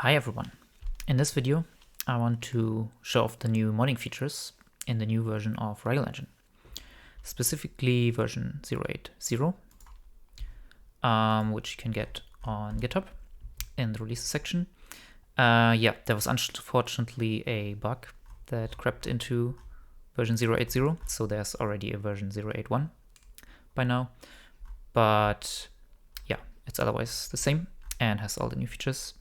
Hi everyone. In this video, I want to show off the new modding features in the new version of Rail Engine, specifically version 0.8.0, which you can get on GitHub in the releases section. There was unfortunately a bug that crept into version 0.8.0, so there's already a version 0.8.1 by now, but yeah, it's otherwise the same and has all the new features.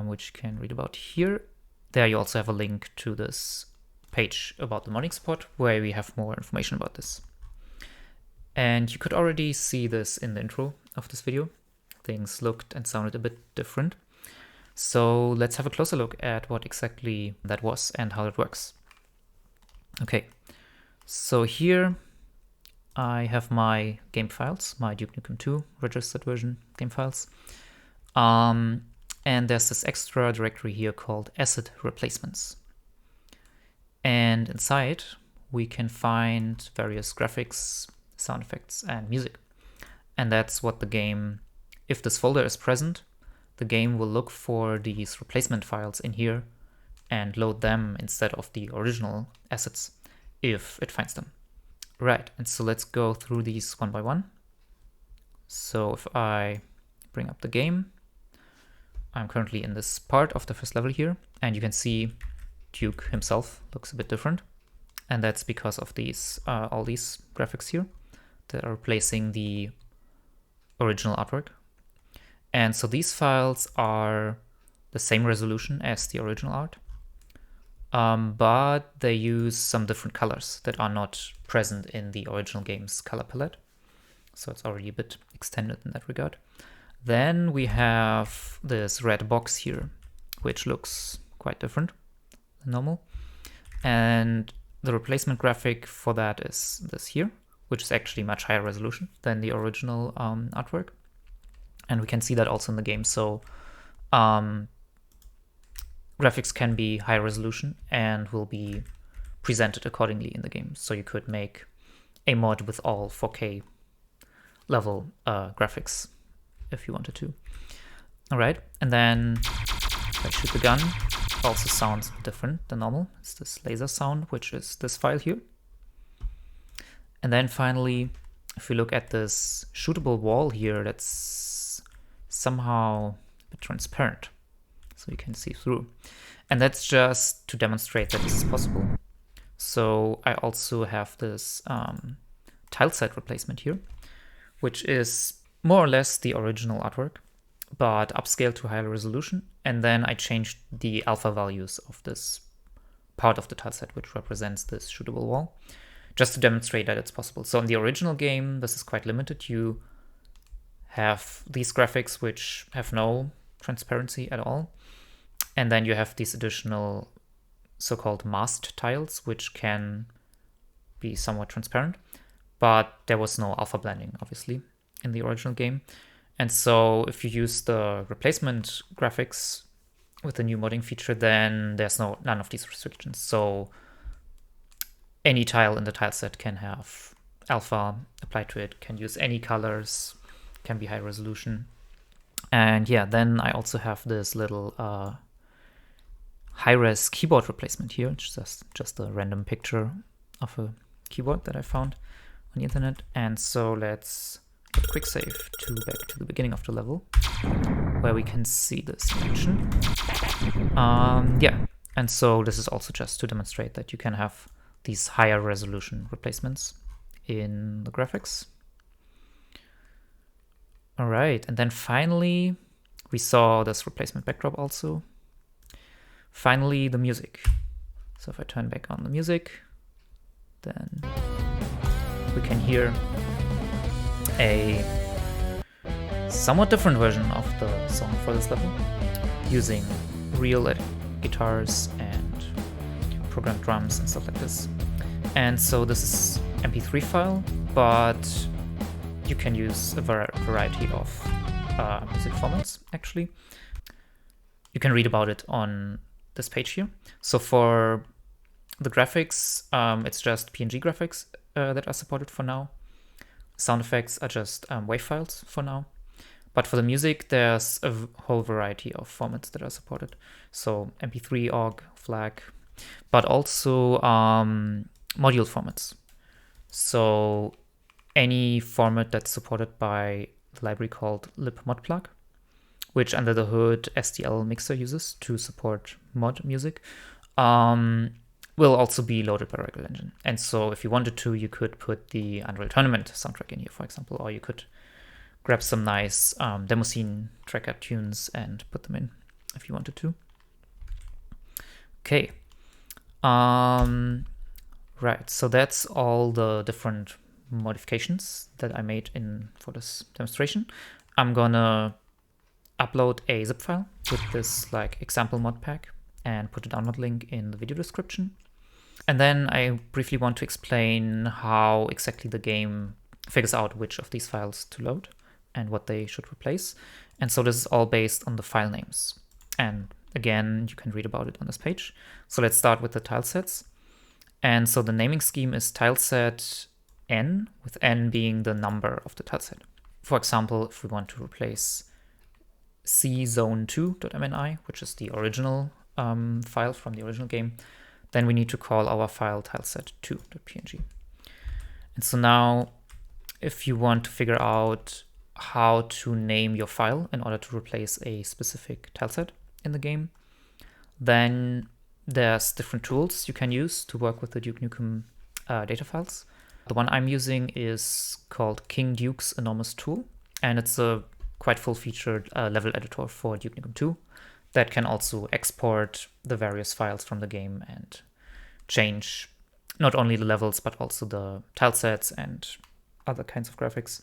Which you can read about here. There you also have a link to this page about the modding support where we have more information about this. And you could already see this in the intro of this video. Things looked and sounded a bit different. So let's have a closer look at what exactly that was and how it works. Okay, so here I have my game files, my Duke Nukem 2 registered version game files. And there's this extra directory here called asset replacements. And inside we can find various graphics, sound effects, and music. And that's what the game, if this folder is present, the game will look for these replacement files in here and load them instead of the original assets if it finds them. Right, and so let's go through these one by one. So if I bring up the game, I'm currently in this part of the first level here, and you can see Duke himself looks a bit different. And that's because of these all these graphics here that are replacing the original artwork. And so these files are the same resolution as the original art, but they use some different colors that are not present in the original game's color palette. So it's already a bit extended in that regard. Then we have this red box here, which looks quite different than normal. And the replacement graphic for that is this here, which is actually much higher resolution than the original artwork. And we can see that also in the game. So graphics can be high resolution and will be presented accordingly in the game. So you could make a mod with all 4K level graphics if you wanted to. All right, and then if I shoot the gun, it also sounds different than normal. It's this laser sound, which is this file here. And then finally, if we look at this shootable wall here, that's somehow a bit transparent, so you can see through. And that's just to demonstrate that this is possible. So I also have this tileset replacement here, which is more or less the original artwork, but upscaled to higher resolution. And then I changed the alpha values of this part of the tileset, which represents this shootable wall, just to demonstrate that it's possible. So in the original game, this is quite limited. You have these graphics which have no transparency at all. And then you have these additional so-called masked tiles, which can be somewhat transparent, but there was no alpha blending, obviously, in the original game. And so if you use the replacement graphics with the new modding feature, then there's none of these restrictions. So any tile in the tile set can have alpha applied to it, can use any colors, can be high resolution. And yeah, then I also have this little high-res keyboard replacement here, which is just a random picture of a keyboard that I found on the internet. And so let's quick save back to the beginning of the level where we can see this in action. And so this is also just to demonstrate that you can have these higher resolution replacements in the graphics. All right, and then finally we saw this replacement backdrop also. Finally, the music. So if I turn back on the music, then we can hear a somewhat different version of the song for this level, using real guitars and programmed drums and stuff like this. And so this is MP3 file, but you can use a variety of music formats, actually. You can read about it on this page here. So for the graphics, it's just PNG graphics that are supported for now. Sound effects are just WAV files for now. But for the music, there's a whole variety of formats that are supported. So MP3, OGG, FLAC, but also module formats. So any format that's supported by the library called libmodplug, which under the hood SDL Mixer uses to support mod music, will also be loaded by Regular Engine. And so if you wanted to, you could put the Unreal Tournament soundtrack in here, for example, or you could grab some nice demo scene tracker tunes and put them in if you wanted to. Okay. Right, so that's all the different modifications that I made for this demonstration. I'm gonna upload a zip file with this like example mod pack and put a download link in the video description. And then I briefly want to explain how exactly the game figures out which of these files to load and what they should replace. And so this is all based on the file names. And again, you can read about it on this page. So let's start with the tilesets. And so the naming scheme is tileset n, with n being the number of the tileset. For example, if we want to replace czone2.mni, which is the original file from the original game, then we need to call our file tileset2.png. And so now, if you want to figure out how to name your file in order to replace a specific tileset in the game, then there's different tools you can use to work with the Duke Nukem data files. The one I'm using is called King Duke's Enormous Tool, and it's a quite full-featured level editor for Duke Nukem 2 that can also export the various files from the game and change not only the levels, but also the tilesets and other kinds of graphics.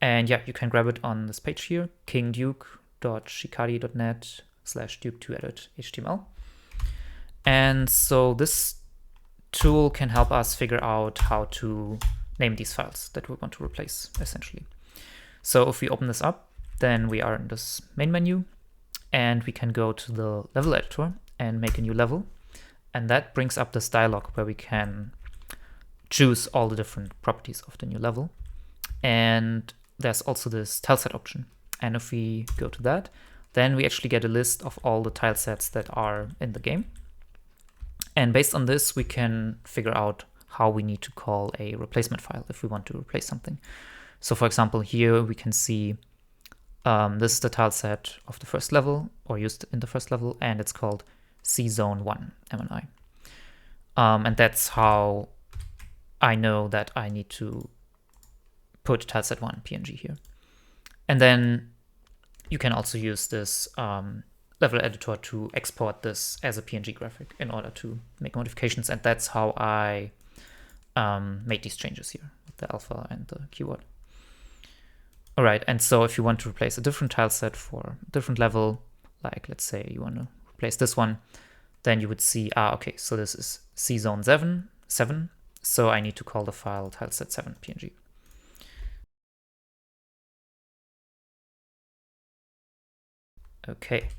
And yeah, you can grab it on this page here, kingduke.shikadi.net/duke2edit.html. And so this tool can help us figure out how to name these files that we want to replace, essentially. So if we open this up, then we are in this main menu, and we can go to the level editor and make a new level. And that brings up this dialog where we can choose all the different properties of the new level. And there's also this tileset option. And if we go to that, then we actually get a list of all the tilesets that are in the game. And based on this, we can figure out how we need to call a replacement file if we want to replace something. So for example, here we can see this is the tileset of the first level, or used in the first level, and it's called czone1 MNI. And that's how I know that I need to put tileset1 PNG here. And then you can also use this level editor to export this as a PNG graphic in order to make modifications. And that's how I made these changes here with the alpha and the keyword. All right, and so if you want to replace a different tileset for a different level, like let's say you want to replace this one, then you would see, okay, so this is czone7, so I need to call the file tileset7 PNG. Okay,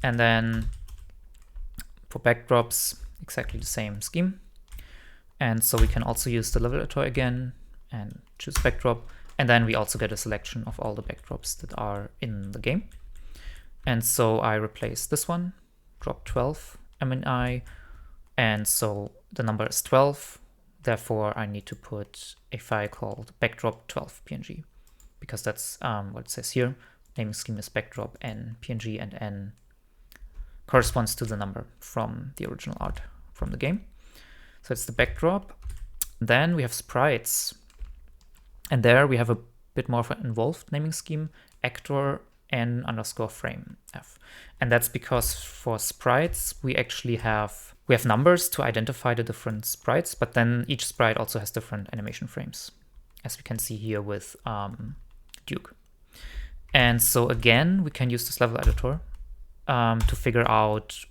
and then for backdrops, exactly the same scheme. And so we can also use the level editor again and choose backdrop. And then we also get a selection of all the backdrops that are in the game. And so I replace this one, drop 12 MNI. And so the number is 12. Therefore, I need to put a file called backdrop12 PNG, because that's what it says here. Naming scheme is backdrop n PNG, and n corresponds to the number from the original art from the game. So it's the backdrop. Then we have sprites. And there we have a bit more of an involved naming scheme, actor n_frame f. And that's because for sprites, we actually have numbers to identify the different sprites, but then each sprite also has different animation frames, as we can see here with Duke. And so again, we can use this level editor to figure out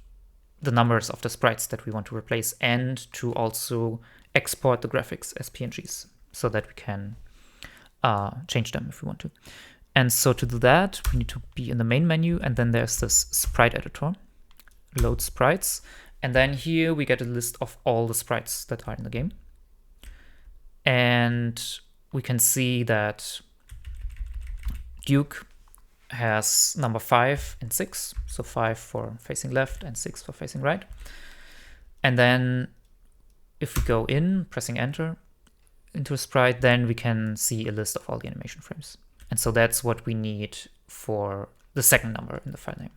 the numbers of the sprites that we want to replace, and to also export the graphics as PNGs so that we can change them if we want to. And so to do that, we need to be in the main menu, and then there's this sprite editor, load sprites. And then here we get a list of all the sprites that are in the game. And we can see that Duke has number 5 and 6, so 5 for facing left and 6 for facing right. And then if we go in, pressing enter into a sprite, then we can see a list of all the animation frames. And so that's what we need for the second number in the file name.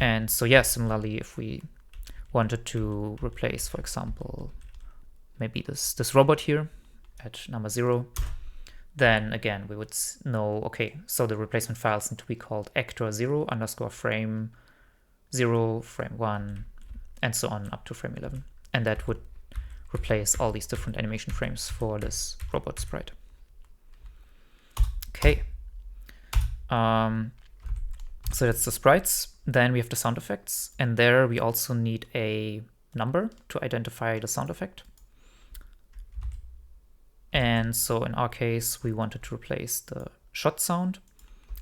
And so yeah, similarly, if we wanted to replace, for example, maybe this robot here at number 0, then again, we would know, okay, so the replacement files need to be called actor 0 _ frame 0, frame 1, and so on up to frame 11. And that would replace all these different animation frames for this robot sprite. Okay. So that's the sprites. Then we have the sound effects, and there we also need a number to identify the sound effect. And so in our case, we wanted to replace the shot sound.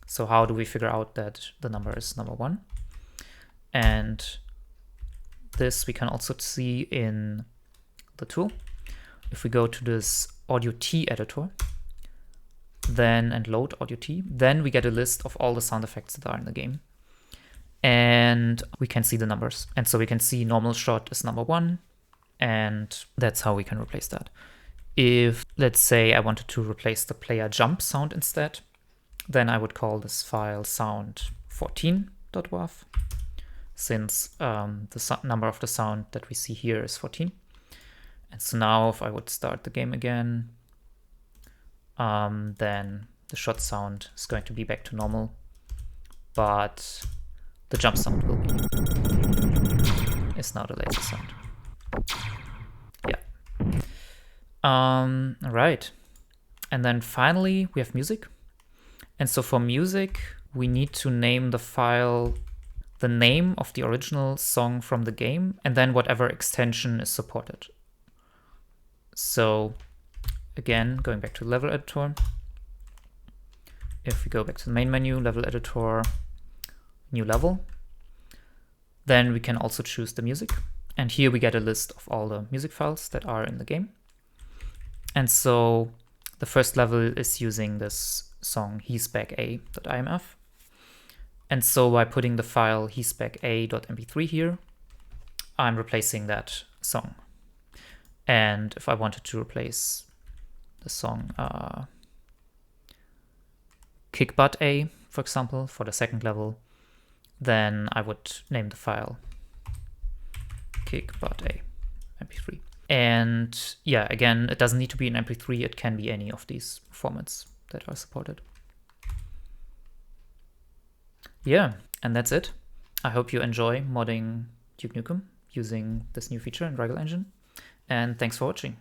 So how do we figure out that the number is number 1? And this we can also see in the tool. If we go to this audio T editor, then and load audio T, then we get a list of all the sound effects that are in the game. And we can see the numbers. And so we can see normal shot is number 1, and that's how we can replace that. If, let's say, I wanted to replace the player jump sound instead, then I would call this file sound14.wav, since the number of the sound that we see here is 14. And so now if I would start the game again, then the shot sound is going to be back to normal, but the jump sound will be, is now the laser sound. Yeah. Right. And then finally we have music. And so for music, we need to name the file the name of the original song from the game, and then whatever extension is supported. So again, going back to the level editor, if we go back to the main menu, level editor, new level, then we can also choose the music. And here we get a list of all the music files that are in the game. And so the first level is using this song he'sbacka.imf. And so by putting the file he'sbacka.mp3 here, I'm replacing that song. And if I wanted to replace the song kickbutt.a, for example, for the second level, then I would name the file kickbutt.a mp3. And yeah, again, it doesn't need to be an mp3, it can be any of these formats that are supported. Yeah, and that's it. I hope you enjoy modding Duke Nukem using this new feature in Rigel Engine, and thanks for watching.